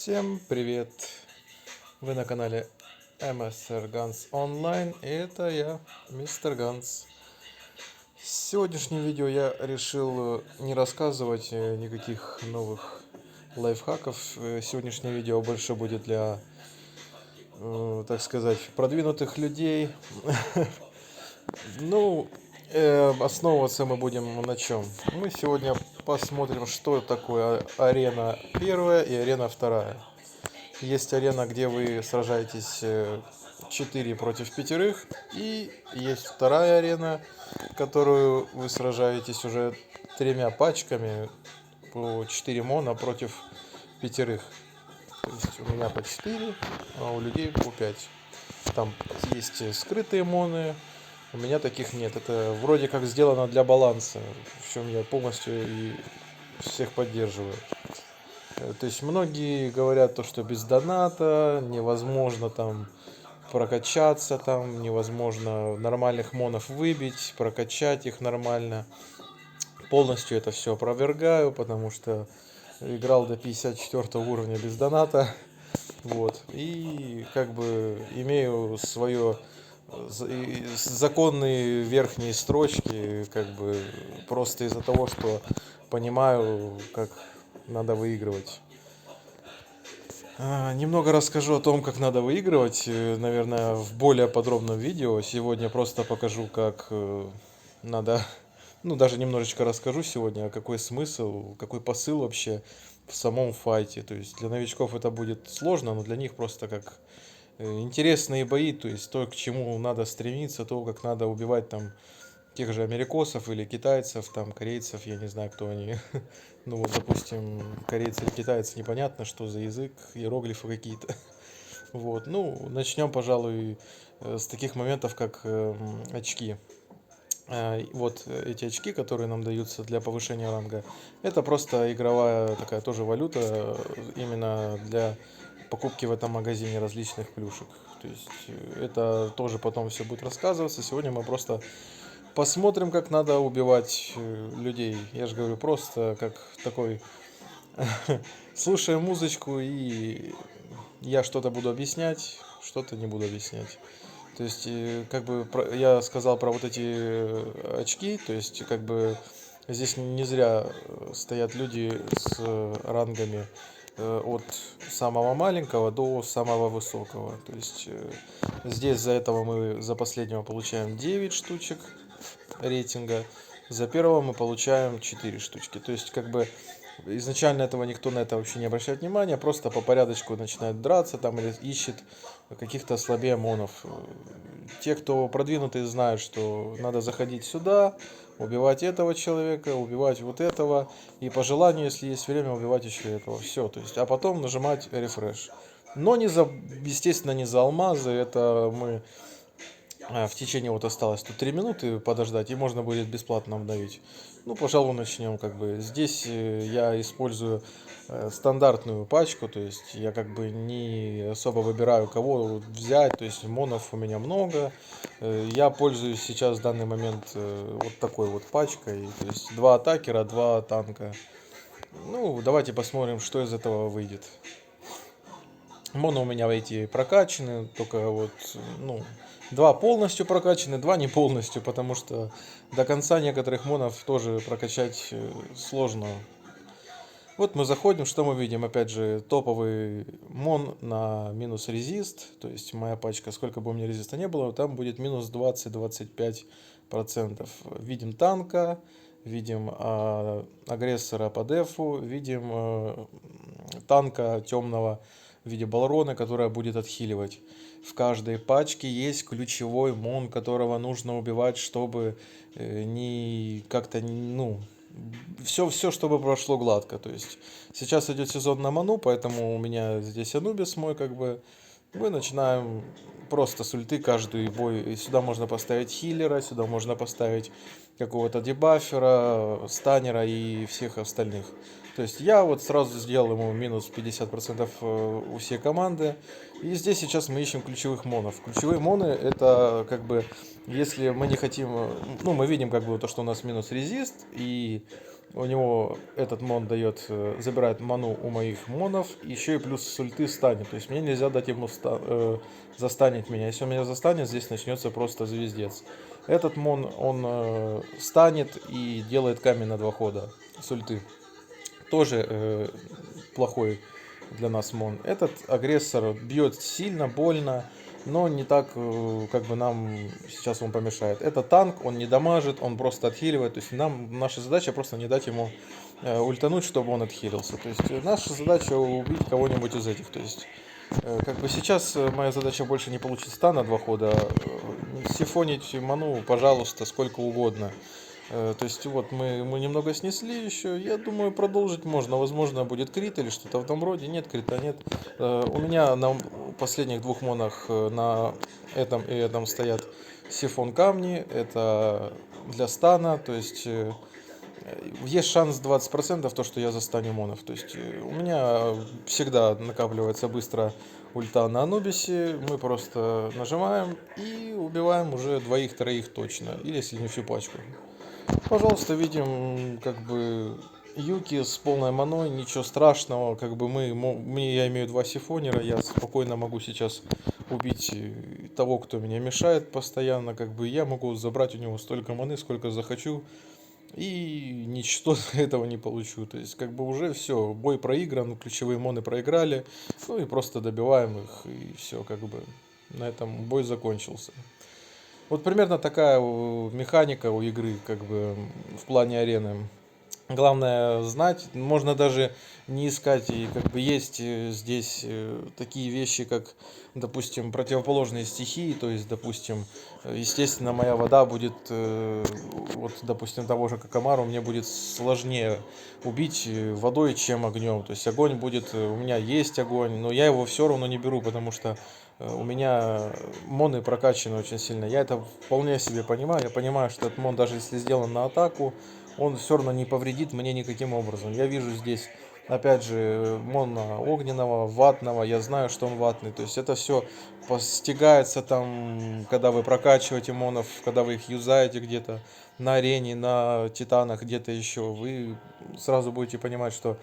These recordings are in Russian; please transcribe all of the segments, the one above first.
Всем привет! Вы на канале MSR Guns Online, и это я, Мистер Ганс. В сегодняшнем видео я решил не рассказывать никаких новых лайфхаков. Сегодняшнее видео больше будет для, так сказать, продвинутых людей. Ну, основываться мы будем на чем? Мы сегодня посмотрим, что такое арена первая и арена вторая. Есть арена, где вы сражаетесь 4 против 5, и есть вторая арена, которую вы сражаетесь уже 3 пачками по 4 мона против 5. То есть у меня по 4, а у людей по 5. Там есть скрытые моны, у меня таких нет. Это вроде как сделано для баланса, в чем я полностью и всех поддерживаю. То есть многие говорят то, что без доната невозможно там прокачаться, там невозможно нормальных монов выбить, прокачать их нормально. Полностью это все опровергаю, потому что играл до 54 уровня без доната. Вот. И как бы имею свое законные верхние строчки, как бы просто из-за того, что понимаю, как надо выигрывать. Немного расскажу о том, как надо выигрывать, наверное, в более подробном видео. Сегодня просто покажу, как надо, ну, даже немножечко расскажу сегодня, какой смысл, какой посыл вообще в самом файте. То есть для новичков это будет сложно, но для них просто как интересные бои, то есть то, к чему надо стремиться, то, как надо убивать там тех же америкосов или китайцев, там, корейцев, я не знаю, кто они. Ну вот, допустим, корейцы или китайцы, непонятно, что за язык, иероглифы какие-то. Вот, ну, начнем, пожалуй, с таких моментов, как очки. Вот эти очки, которые нам даются для повышения ранга, это просто игровая такая тоже валюта, именно для покупки в этом магазине различных плюшек. То есть это тоже потом все будет рассказываться. Сегодня мы просто посмотрим, как надо убивать людей. Я же говорю, просто как такой, слушая музычку, и я что-то буду объяснять, что-то не буду объяснять. То есть, как бы я сказал про вот эти очки, то есть, как бы здесь не зря стоят люди с рангами от самого маленького до самого высокого. То есть, здесь за этого мы за последнего получаем 9 штучек рейтинга, за первого мы получаем 4 штучки. То есть, как бы изначально этого никто на это вообще не обращает внимания, просто по порядочку начинает драться там или ищет каких-то слабее монов. Те, кто продвинутые, знают, что надо заходить сюда, убивать этого человека, убивать вот этого, и по желанию, если есть время, убивать еще этого. Все, то есть, а потом нажимать рефреш. Но не за, естественно, не за алмазы, это мы в течение вот осталось тут 3 минуты подождать, и можно будет бесплатно обновить. Ну, пожалуй, начнем как бы. Здесь я использую стандартную пачку, то есть я как бы не особо выбираю, кого взять, то есть монов у меня много. Я пользуюсь сейчас в данный момент вот такой вот пачкой, то есть 2 атакера, 2 танка. Ну, давайте посмотрим, что из этого выйдет. Моно у меня эти прокачаны, только вот, ну, 2 полностью прокачаны, 2 не полностью, потому что до конца некоторых монов тоже прокачать сложно. Вот мы заходим, что мы видим? Опять же, топовый мон на минус резист, то есть моя пачка, сколько бы у меня резиста не было, там будет минус 20-25%. Видим танка, видим агрессора по дефу, видим танка темного в виде балрона, которая будет отхиливать. В каждой пачке есть ключевой мон, которого нужно убивать, чтобы не как-то, ну, все, чтобы прошло гладко. То есть сейчас идет сезон на ману, поэтому у меня здесь Анубис мой, как бы. Мы начинаем просто с ульты каждый бой. И сюда можно поставить хиллера, сюда можно поставить какого-то дебафера, станера и всех остальных. То есть я вот сразу сделал ему минус 50% у всей команды. И здесь сейчас мы ищем ключевых монов. Ключевые моны это как бы, если мы не хотим, ну мы видим как бы то, что у нас минус резист и У него этот мон дает, забирает ману у моих монов, еще и плюс с ульты станет. То есть мне нельзя дать ему застанить меня. Если он меня застанет, здесь начнется просто звездец. Этот мон, он станет и делает камень на 2 хода с ульты. Тоже плохой для нас мон. Этот агрессор бьет сильно, больно, но не так, как бы нам сейчас он помешает. Это танк, он не дамажит, он просто отхиливает. То есть наша задача просто не дать ему ультануть, чтобы он отхилился. То есть наша задача убить кого-нибудь из этих. То есть как бы сейчас моя задача больше не получить стан на 2 хода, сифонить ману, пожалуйста, сколько угодно. То есть вот мы немного снесли еще. Я думаю, продолжить можно. Возможно, будет крит или что-то в том роде. Нет, крита нет. У меня на последних 2 монах на этом и этом стоят сифон камни. Это для стана. То есть есть шанс 20% то, что я застану монов. То есть у меня всегда накапливается быстро ульта на Анубисе. Мы просто нажимаем и убиваем уже 2-3 точно. Или если не всю пачку. Пожалуйста, видим, как бы Юки с полной маной, ничего страшного, как бы я имею 2 сифонера, я спокойно могу сейчас убить того, кто меня мешает постоянно, как бы я могу забрать у него столько маны, сколько захочу, и ничто этого не получу, то есть как бы уже все, бой проигран, ключевые моны проиграли, ну и просто добиваем их, и все, как бы на этом бой закончился. Вот примерно такая механика у игры, как бы в плане арены. Главное знать, можно даже не искать, и как бы есть здесь такие вещи, как, допустим, противоположные стихии, то есть, допустим, естественно, моя вода будет, вот, допустим, того же Какамару мне будет сложнее убить водой, чем огнем, то есть огонь будет, у меня есть огонь, но я его все равно не беру, потому что у меня моны прокачаны очень сильно, я это вполне себе понимаю, я понимаю, что этот мон, даже если сделан на атаку, он все равно не повредит мне никаким образом. Я вижу здесь, опять же, мона огненного, ватного, я знаю, что он ватный. То есть это все постигается там, когда вы прокачиваете монов, когда вы их юзаете где-то на арене, на титанах, где-то еще. Вы сразу будете понимать, что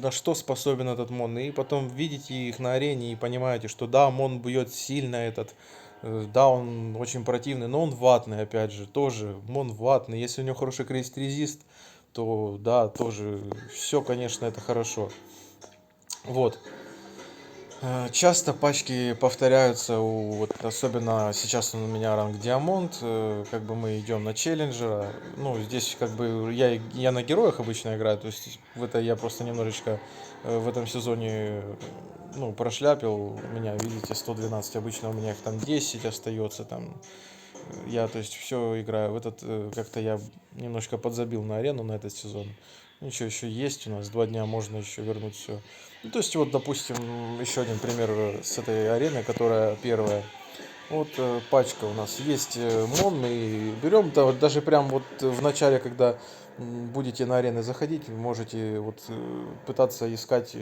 на что способен этот мон. И потом видите их на арене и понимаете, что да, мон бьет сильно этот, да, он очень противный, но он ватный, опять же, тоже мон ватный. Если у него хороший крейст-резист, то да, тоже все, конечно, это хорошо. Вот. Часто пачки повторяются, вот, особенно сейчас у меня ранг Диамонт, как бы мы идем на челленджера, ну, здесь как бы я на героях обычно играю, то есть в это я просто немножечко в этом сезоне, ну, прошляпил, у меня, видите, 112, обычно у меня их там 10 остается, там, я, то есть, все играю. В этот как-то я немножко подзабил на арену на этот сезон. Ничего, еще есть у нас, 2 дня можно еще вернуть все. Ну, то есть, вот, допустим, еще один пример с этой арены, которая первая. Вот пачка у нас есть мон, мы берем, да, вот даже прям вот в начале, когда будете на арены заходить, вы можете вот пытаться искать,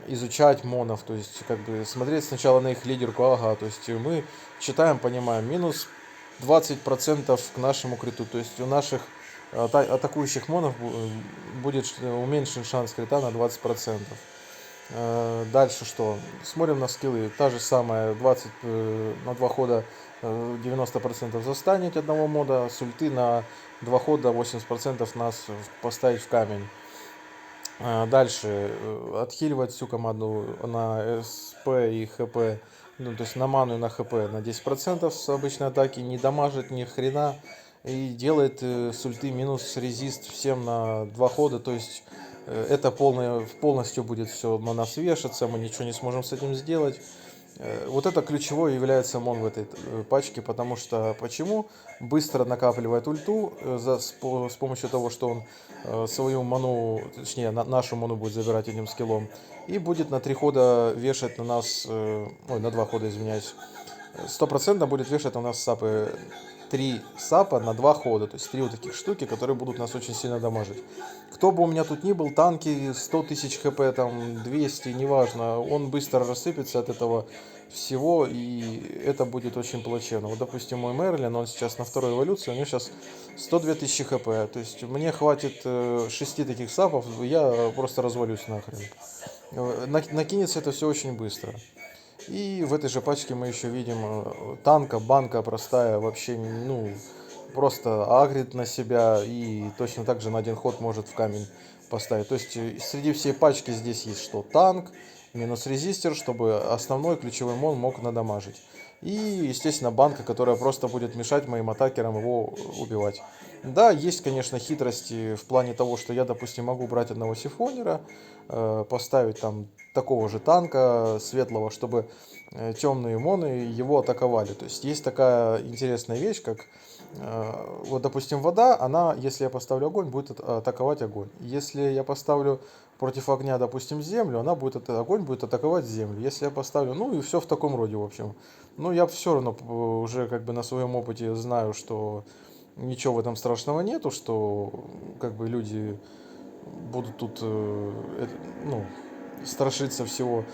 изучать монов, то есть как бы смотреть сначала на их лидерку, ага, то есть мы читаем, понимаем, минус 20% к нашему криту, то есть у наших атакующих монов будет уменьшен шанс крита на 20%. Дальше что? Смотрим на скиллы. Та же самая 20 на 2 хода 90% застанить одного мода, с ульты на 2 хода 80% нас поставить в камень. Дальше отхиливать всю команду на СП и ХП, ну, то есть на ману и на ХП на 10% с обычной атаки, не дамажит ни хрена и делает с ульты минус резист всем на 2 хода, то есть это полностью будет все на нас вешаться, мы ничего не сможем с этим сделать. Вот это ключевое является мон в этой пачке, потому что почему? Быстро накапливает ульту с помощью того, что он свою ману, точнее нашу ману будет забирать этим скиллом, и будет на 3 хода вешать на нас, ой, на 2 хода, извиняюсь, 100% будет вешать на нас сапы 3 сапа на 2 хода, то есть 3 вот таких штуки, которые будут нас очень сильно дамажить. Кто бы у меня тут ни был, танки 100 тысяч хп, там 200, неважно, он быстро рассыпется от этого всего, и это будет очень плачевно. Вот, допустим, мой Мерлин, он сейчас на второй эволюции, у него сейчас 102 тысячи хп, то есть мне хватит 6 таких сапов, я просто развалюсь нахрен. Накинется это все очень быстро. И в этой же пачке мы еще видим танка, банка простая, вообще, ну, просто агрит на себя и точно так же на один ход может в камень поставить. То есть среди всей пачки здесь есть что? Танк, минус резистор, чтобы основной ключевой мон мог надамажить. И, естественно, банка, которая просто будет мешать моим атакерам его убивать. Да, есть, конечно, хитрости в плане того, что я, допустим, могу брать одного сифонера, поставить там такого же танка светлого, чтобы темные моны его атаковали. То есть есть такая интересная вещь, как вот, допустим, вода, она, если я поставлю огонь, будет атаковать огонь. Если я поставлю против огня, допустим, землю, огонь будет атаковать землю. Если я поставлю, ну и все в таком роде, в общем. Но я все равно уже как бы на своем опыте знаю, что ничего в этом страшного нету, что как бы люди будут тут ну, страшиться всего.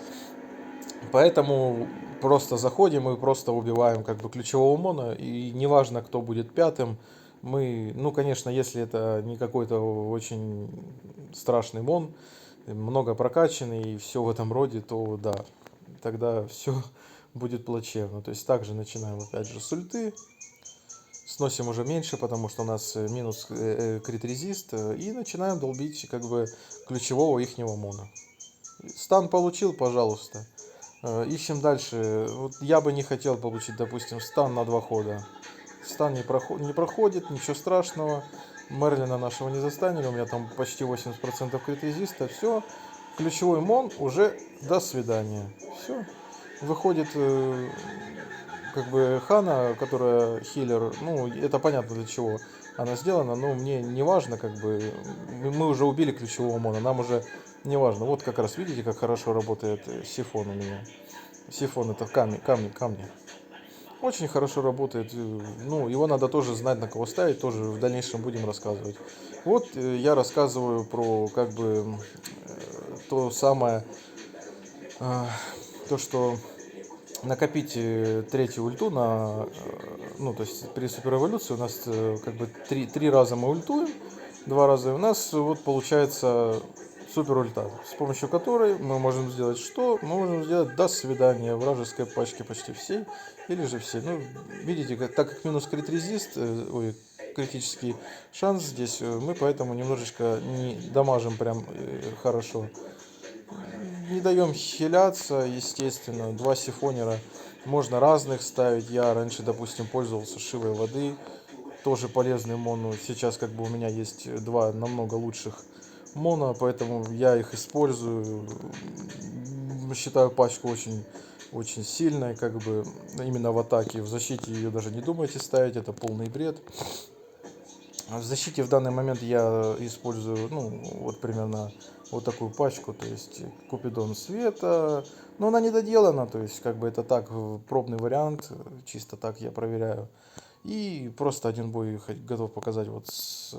Поэтому просто заходим и просто убиваем как бы ключевого мона. И неважно, кто будет пятым. Мы, ну, конечно, если это не какой-то очень страшный мон, много прокачанный и все в этом роде, то да, тогда все будет плачевно. То есть также начинаем опять же с ульты. Сносим уже меньше, потому что у нас минус крит резист. И начинаем долбить как бы ключевого ихнего мона. Стан получил, пожалуйста. Ищем дальше. Вот я бы не хотел получить, допустим, стан на 2 хода. Стан не проходит, ничего страшного. Мерлина нашего не застанили, у меня там почти 80% крит-резиста. Все, ключевой мон уже до свидания. Все. Выходит как бы Хана, которая хиллер, ну, это понятно для чего она сделана, но мне не важно, как бы, мы уже убили ключевого мона, нам уже не важно. Вот как раз видите, как хорошо работает сифон у меня. Сифон это камни. Очень хорошо работает. Ну, его надо тоже знать, на кого ставить, тоже в дальнейшем будем рассказывать. Вот я рассказываю про как бы то самое, э, то, что накопить третью ульту ну, то есть при суперэволюции у нас как бы три раза мы ультуем, 2 раза, и у нас вот получается супер ульта, с помощью которой мы можем сделать что? Мы можем сделать до свидания вражеской пачке почти всей, или же все. Ну, видите, так как минус крит резист, ой, критический шанс здесь, мы поэтому немножечко не дамажим прям хорошо. Не даем хиляться, естественно. 2 сифонера можно разных ставить. Я раньше, допустим, пользовался Шивой воды. Тоже полезный мон. Но сейчас как бы у меня есть 2 намного лучших мона, поэтому я их использую. Считаю пачку очень сильной, как бы именно в атаке. В защите ее даже не думайте ставить, это полный бред. В защите в данный момент я использую, ну, вот примерно вот такую пачку, то есть Купидон Света, но она не доделана, то есть как бы это так, пробный вариант, чисто так я проверяю. И просто один бой готов показать вот с,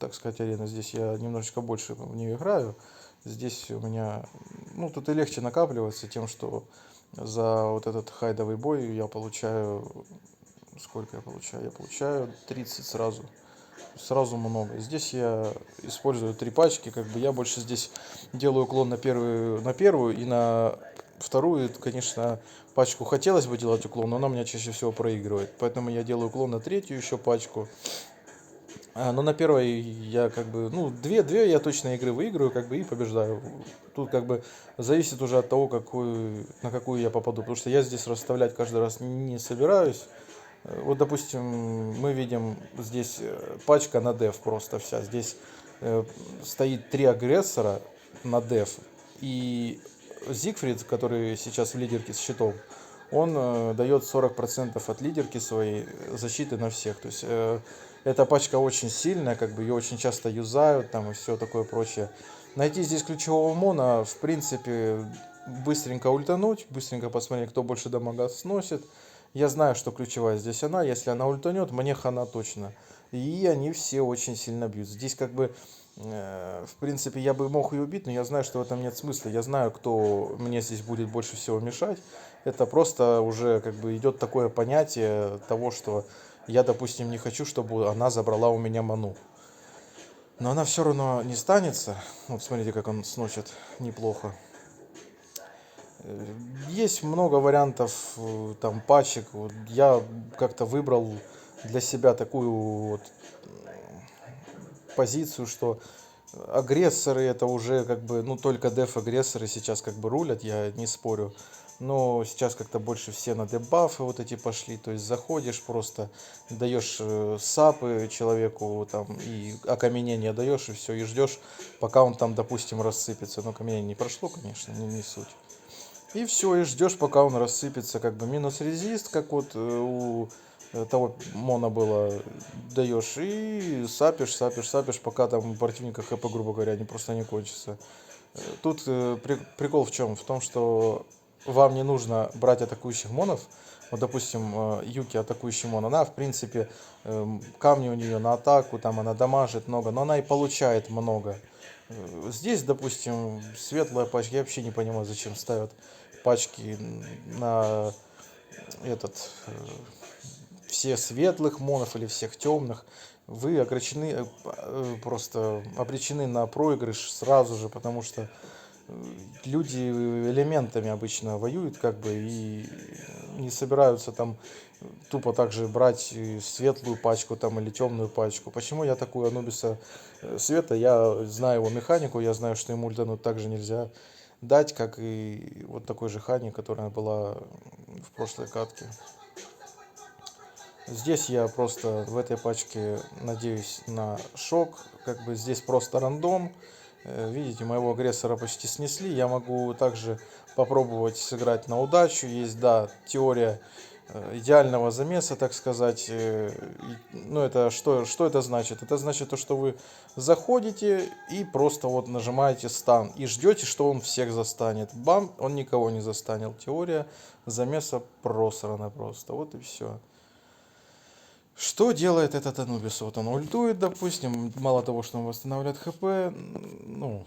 так сказать, арены. Здесь я немножечко больше в нее играю. Здесь у меня, ну, тут и легче накапливаться тем, что за вот этот хайдовый бой я получаю, сколько я получаю? Я получаю 30 сразу. Сразу много. Здесь я использую 3 пачки, как бы я больше здесь делаю уклон на первую и на вторую, конечно, пачку хотелось бы делать уклон, но она у меня чаще всего проигрывает. Поэтому я делаю уклон на третью еще пачку. Но на первой я как бы, ну, две я точно игры выиграю, как бы и побеждаю. Тут как бы зависит уже от того, на какую я попаду. Потому что я здесь расставлять каждый раз не собираюсь. Вот, допустим, мы видим здесь пачка на деф просто вся. Здесь стоит 3 агрессора на деф. И Зигфрид, который сейчас в лидерке с щитом, он дает 40% от лидерки своей защиты на всех. То есть эта пачка очень сильная, как бы ее очень часто юзают там и все такое прочее. Найти здесь ключевого мона, в принципе, быстренько ультануть, быстренько посмотреть, кто больше дамага сносит. Я знаю, что ключевая здесь она. Если она ультанет, мне хана точно. И они все очень сильно бьют. Здесь как бы, в принципе, я бы мог ее убить, но я знаю, что в этом нет смысла. Я знаю, кто мне здесь будет больше всего мешать. Это просто уже как бы идет такое понятие того, что я, допустим, не хочу, чтобы она забрала у меня ману. Но она все равно не станется. Вот смотрите, как он сносит неплохо. Есть много вариантов там пачек. Вот я как-то выбрал для себя такую вот позицию, что агрессоры это уже как бы, ну только деф-агрессоры сейчас как бы рулят, я не спорю. Но сейчас как-то больше все на дебафы вот эти пошли, то есть заходишь просто, даешь сапы человеку там и окаменение даешь и все, и ждешь, пока он там, допустим, рассыпется. Но окаменение не прошло, конечно, не суть. И все, и ждешь, пока он рассыпется, как бы минус резист, как вот у того мона было, даешь, и сапишь, пока там у противника хп, грубо говоря, они просто не кончатся. Тут прикол в чем? В том, что вам не нужно брать атакующих монов. Вот, допустим, Юки атакующий мон, она, в принципе, камни у нее на атаку, там она дамажит много, но она и получает много. Здесь, допустим, светлая пачка, я вообще не понимаю, зачем ставят пачки на этот все светлых монов или всех темных. Вы огорчены, просто обречены на проигрыш сразу же, потому что люди элементами обычно воюют, как бы, и не собираются там тупо также брать светлую пачку там или темную пачку. Почему я такую Анубиса света? Я знаю его механику, я знаю, что ему ультануть также нельзя дать, как и вот такой же Хани, которая была в прошлой катке. Здесь я просто в этой пачке надеюсь на шок. Как бы здесь просто рандом. Видите, моего агрессора почти снесли. Я могу также попробовать сыграть на удачу. Есть, да, теория идеального замеса, так сказать. Ну, это что это значит? Это значит то, что вы заходите и просто вот нажимаете стан. И ждете, что он всех застанет. Бам, он никого не застанил. Теория замеса просрана просто. Вот и все. Что делает этот Анубис? Вот он ультует, допустим, мало того, что он восстанавливает хп, ну,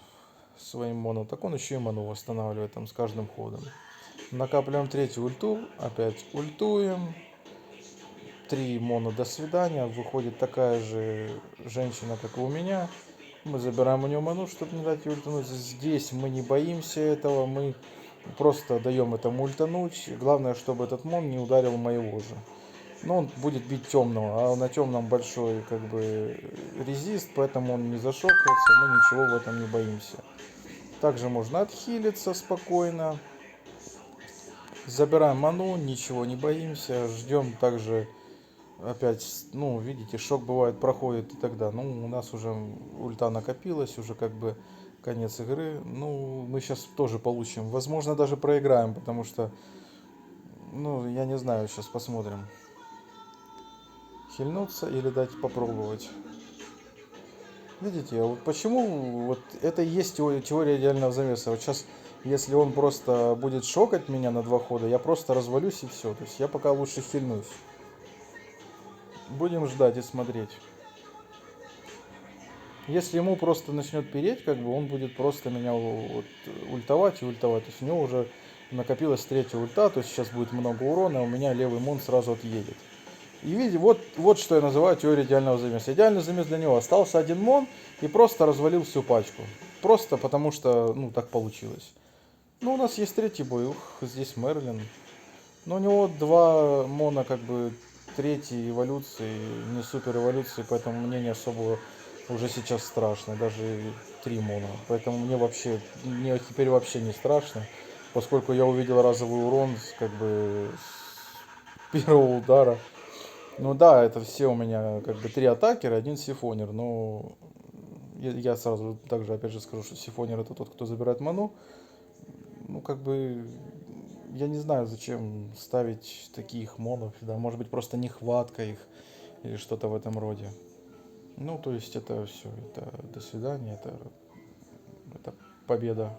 своим моно, так он еще и ману восстанавливает там с каждым ходом. Накапливаем третью ульту, опять ультуем, 3 моно, до свидания, выходит такая же женщина, как и у меня. Мы забираем у нее ману, чтобы не дать ей ультануть. Здесь мы не боимся этого, мы просто даем этому ультануть. Главное, чтобы этот мон не ударил моего же. Но он будет бить темного, а на темном большой как бы резист, поэтому он не зашокается, мы ничего в этом не боимся. Также можно отхилиться спокойно. Забираем ману, ничего не боимся, ждем также опять, ну видите, шок бывает проходит и тогда, ну у нас уже ульта накопилась, уже как бы конец игры, ну мы сейчас тоже получим, возможно даже проиграем, потому что, ну я не знаю, сейчас посмотрим. Хильнуться или дать попробовать. Видите, вот почему вот это и есть теория идеального замеса. Вот сейчас, если он просто будет шокать меня на 2 хода, я просто развалюсь и все. То есть я пока лучше хильнусь. Будем ждать и смотреть. Если ему просто начнет переть, как бы он будет просто меня вот ультовать и ультовать. То есть у него уже накопилась третья ульта, то есть сейчас будет много урона, а у меня левый мон сразу отъедет. И видите, вот что я называю теорией идеального замеса. Идеальный замес для него: остался один мон и просто развалил всю пачку. Просто потому что, ну, так получилось. Ну, у нас есть третий бой. Ух, здесь Мерлин. Но у него 2 мона, как бы, третьей эволюции, не супер эволюции, поэтому мне не особо уже сейчас страшно. Даже 3 мона. Поэтому мне теперь вообще не страшно. Поскольку я увидел разовый урон, как бы, с первого удара. Ну да, это все у меня как бы 3 атакера, 1 сифонер. Но я сразу также опять же скажу, что сифонер это тот, кто забирает ману. Ну как бы я не знаю, зачем ставить таких монов. Да, может быть просто нехватка их или что-то в этом роде. Ну то есть это все, это до свидания, это победа.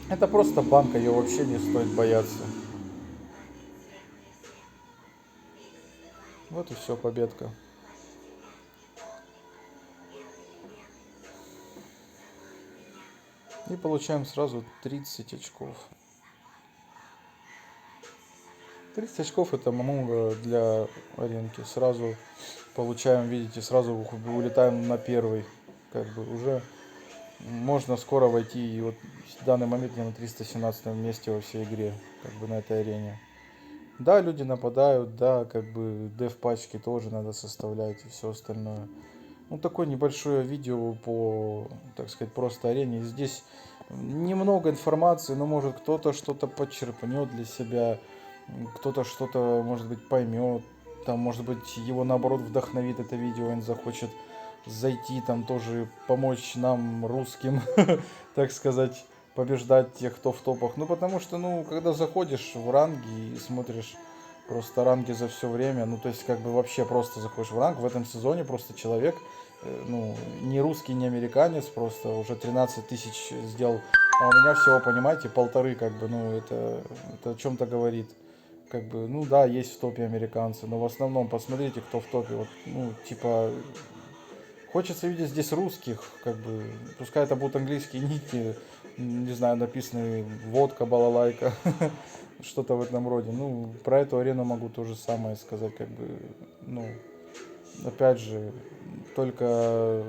Это просто банка, ее вообще не стоит бояться. Вот и все, победка. И получаем сразу 30 очков. 30 очков это много для аренки. Сразу получаем, видите, сразу улетаем на первый. Как бы уже можно скоро войти. И вот в данный момент я на 317 месте во всей игре. Как бы на этой арене. Да, люди нападают, да, как бы деф пачки тоже надо составлять и все остальное. Ну, такое небольшое видео по, так сказать, просто арене. Здесь немного информации, но может кто-то что-то подчерпнет для себя, кто-то что-то, может быть, поймет. Там, может быть, его наоборот вдохновит это видео, он захочет зайти, там тоже помочь нам, русским, так сказать, побеждать тех, кто в топах. Ну, потому что, ну, когда заходишь в ранги и смотришь просто ранги за все время, ну, то есть, как бы вообще просто заходишь в ранг, в этом сезоне просто человек, ну, не русский, не американец, просто уже 13 тысяч сделал, а у меня всего, понимаете, полторы, как бы, ну, это о чем-то говорит. Как бы, ну да, есть в топе американцы, но в основном посмотрите, кто в топе. Вот, ну, типа, хочется видеть здесь русских, как бы, пускай это будут английские ники, не знаю, написаны водка, балалайка, что-то в этом роде. Ну, про эту арену могу то же самое сказать, как бы, ну, опять же, только,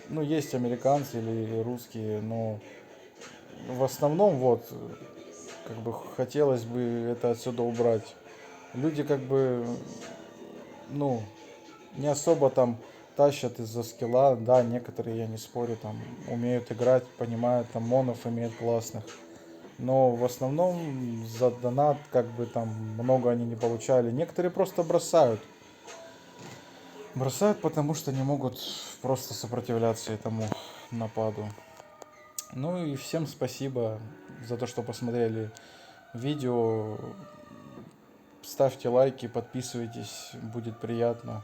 ну, есть американцы или русские, но в основном, вот, как бы хотелось бы это отсюда убрать. Люди, как бы, ну, не особо там тащат из-за скилла, да, некоторые, я не спорю, там, умеют играть, понимают, там, монов имеют классных, но в основном за донат, как бы, там, много они не получали, некоторые просто бросают, потому что не могут просто сопротивляться этому нападу. Ну и всем спасибо за то, что посмотрели видео, ставьте лайки, подписывайтесь, будет приятно.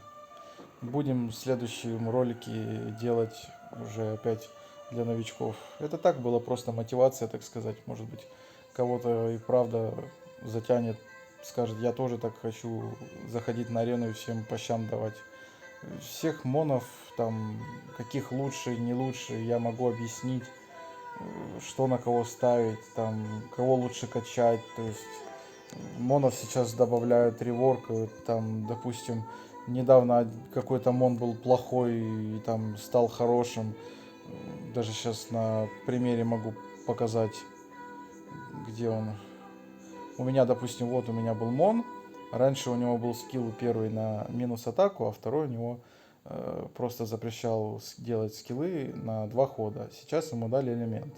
Будем в следующем ролике делать уже опять для новичков. Это так было просто мотивация, так сказать. Может быть, кого-то и правда затянет, скажет, я тоже так хочу заходить на арену и всем по щам давать. Всех монов, там, каких лучше, не лучше, я могу объяснить, что на кого ставить, там, кого лучше качать. То есть монов сейчас добавляют реворк, там, допустим, недавно какой-то мон был плохой и там стал хорошим. Даже сейчас на примере могу показать, где он. У меня, допустим, вот у меня был мон. Раньше у него был скилл первый на минус атаку, а второй у него просто запрещал делать скиллы на 2 хода. Сейчас ему дали элемент.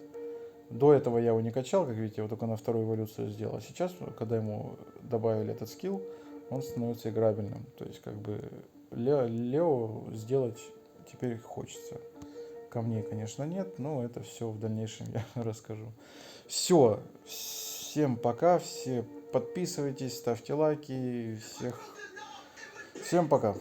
До этого я его не качал, как видите, вот только на вторую эволюцию сделал. А сейчас, когда ему добавили этот скилл, он становится играбельным. То есть, как бы, Лео сделать теперь хочется. Ко мне, конечно, нет, но это все в дальнейшем я расскажу. Все, всем пока, все подписывайтесь, ставьте лайки, всем пока.